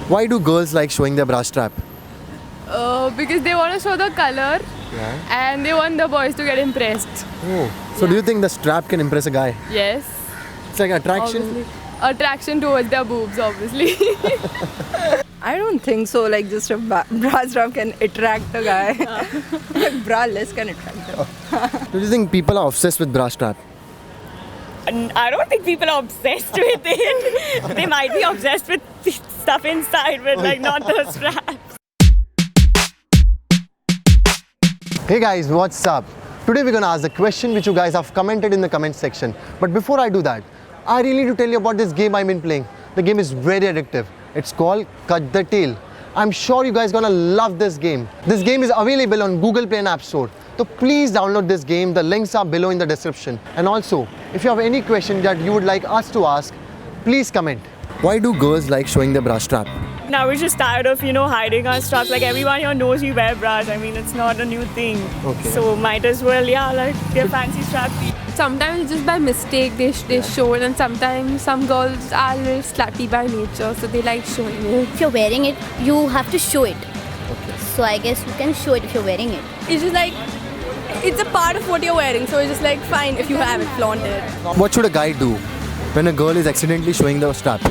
Why do girls like showing their bra strap? Because they want to show the color and they want the boys to get impressed. Oh. So do you think the strap can impress a guy? Yes. It's like attraction? Obviously. Attraction towards their boobs, obviously. I don't think so. Like just a bra strap can attract a guy. Like braless can attract them. Do you think people are obsessed with bra strap? I don't think people are obsessed with it. They might be obsessed with stuff inside, but like not the straps. Hey guys, what's up? Today we're gonna ask the question which you guys have commented in the comment section. But before I do that, I really need to tell you about this game I've been playing. The game is very addictive. It's called Cut the Tail. I'm sure you guys gonna love this game. This game is available on Google Play and App Store. So please download this game. The links are below in the description. And also, if you have any question that you would like us to ask, please comment. Why do girls like showing their bra strap? Now we're just tired of, hiding our straps. Like everyone here knows we wear bras. I mean, it's not a new thing. Okay. So might as well, like their fancy straps. Sometimes just by mistake they show it, and sometimes some girls are a little slutty by nature, so they like showing it. If you're wearing it, you have to show it. Okay. So I guess you can show it if you're wearing it. It's just like it's a part of what you're wearing. So it's just like fine if you have it, flaunt it. What should a guy do when a girl is accidentally showing the strap?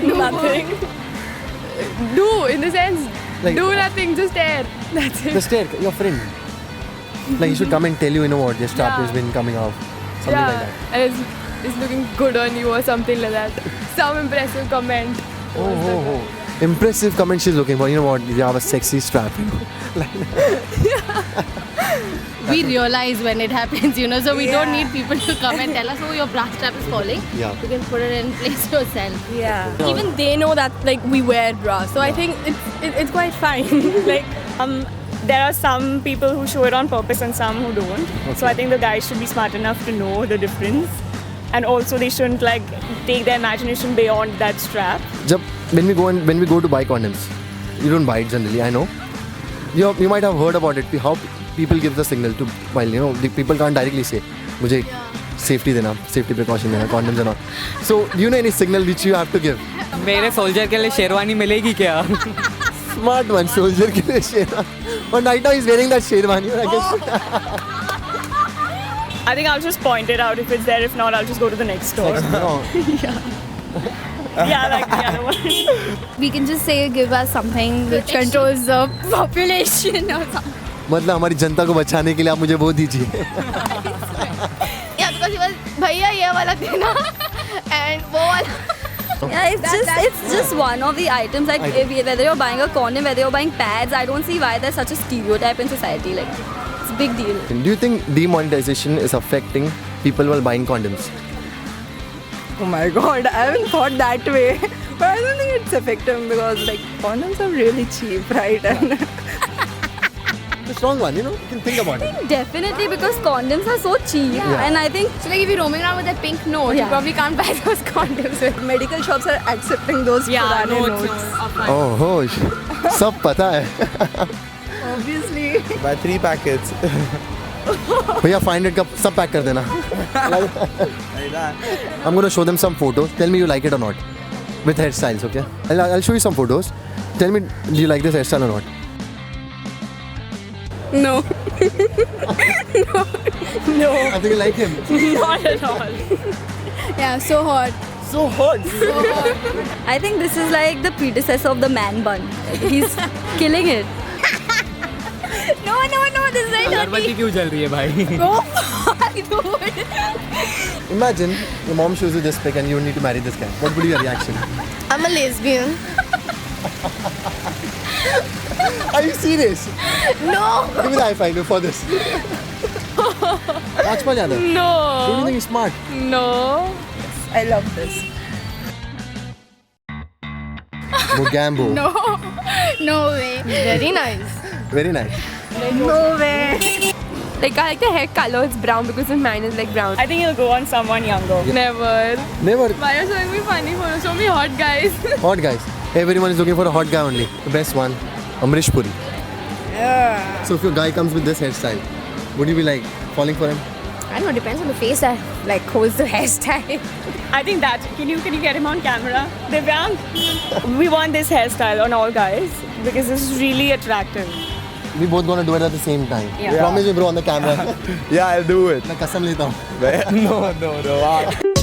Nothing. Do, in the sense, Like- do nothing, just stare. That's it. Just stare, your friend. Like he should come and tell you, what, your strap has been coming off. Something like that. And it's looking good on you or something like that. Some impressive comment. Impressive comment she's looking for. You know what? You have a sexy strap. We realize when it happens, so we don't need people to come and tell us, oh, your bra strap is falling. Yeah. You can put it in place yourself. Yeah. Even they know that like we wear bras. So I think it's quite fine. Like There are some people who show it on purpose and some who don't. So I think the guys should be smart enough to know the difference. And also they shouldn't take their imagination beyond that strap. When we go to buy condoms, you don't buy it generally, I know. You might have heard about it, how people give the signal to, while the people can't directly say, "Mujhe safety precaution dena, condoms and all." So do you know any signal which you have to give? मेरे soldier के लिए शेरवानी मिलेगी क्या? Smart one, soldier ke liye sherwani. But right now he's wearing that sherwani. I guess. I think I'll just point it out if it's there. If not, I'll just go to the next store. No. Yeah, like the other one. We can just say, give us something which controls the population or something. मतलब हमारी जनता को बचाने के लिए आप मुझे वो दीजिए. Yeah, because he was, भैया ये वाला देना and वो वाला. Yeah, it's just one of the items. Like whether you're buying a condom, whether you're buying pads, I don't see why there's such a stereotype in society. Like it's a big deal. Do you think demonetization is affecting people while buying condoms? oh my god, I haven't thought that way. But I don't think it's effective because like condoms are really cheap, right? And It's a strong one, you can think about it. Definitely because condoms are so cheap, and I think So like if you're roaming around with a pink note, you probably can't buy those condoms. medical shops are accepting those purane notes. Oh, hosh. सब पता है. Obviously. Buy 3 packets. भैया 500 का सब pack कर देना. I'm gonna show them some photos. Tell me you like it or not. With hairstyles, okay? I'll show you some photos. Tell me, do you like this hairstyle or not? No. No. I think you like him. Not at all. yeah, so hot. So hot. I think this is like the predecessor of the man bun. He's killing it. no, this is like अगरबत्ती क्यों जल रही है भाई? dude. Imagine your mom shows you this pic and you need to marry this guy. What would be your reaction? I'm a lesbian. Are you serious? No. Give me the high five for this. Rajpal Yadav. Don't you No. think he's smart? No. I love this. Mogambo. No way. Very nice. Very nice. No way. Like I like the hair color, it's brown because mine is like brown. I think he'll go on someone younger. Never. Never. Why are you showing me funny photos? Show me hot guys. Hot guys. Everyone is looking for a hot guy only. The best one, Amrish Puri. Yeah. So if your guy comes with this hairstyle, would you be like falling for him? I don't know, depends on the face that like holds the hairstyle. I think that. Can you get him on camera? Divyang, we want this hairstyle on all guys because this is really attractive. We both gonna do it at the same time. Yeah. Promise me, bro, on the camera. Yeah, I'll do it. मैं कसम लेता हूँ. No.